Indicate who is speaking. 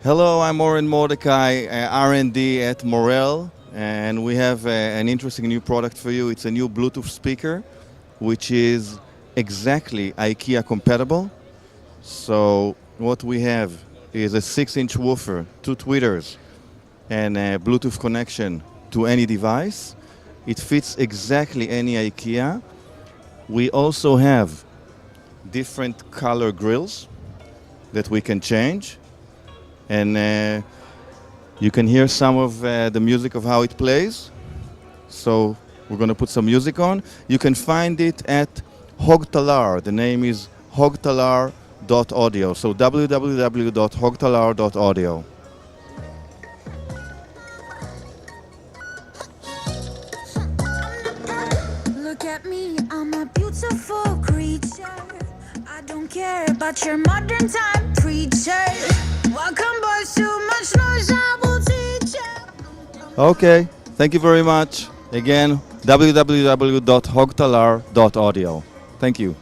Speaker 1: Hello, I'm Oren Mordecai, R&D at Morel, and we have an interesting new product for you. It's a new Bluetooth speaker, which is exactly IKEA compatible. So what we have is a 6-inch woofer, 2 tweeters, and a Bluetooth connection to any device. It fits exactly any IKEA. We also have different color grills that we can change. And you can hear some of the music of how it plays. So we're going to put some music on. You can find it at Hogtalar. The name is hogtalar.audio. So www.hogtalar.audio.
Speaker 2: Look at me, I'm a beautiful creature. I don't care about your modern time preacher. Welcome boys, too much noise, I will teach you.
Speaker 1: Okay, thank you very much. Again, www.hogtalar.audio. Thank you.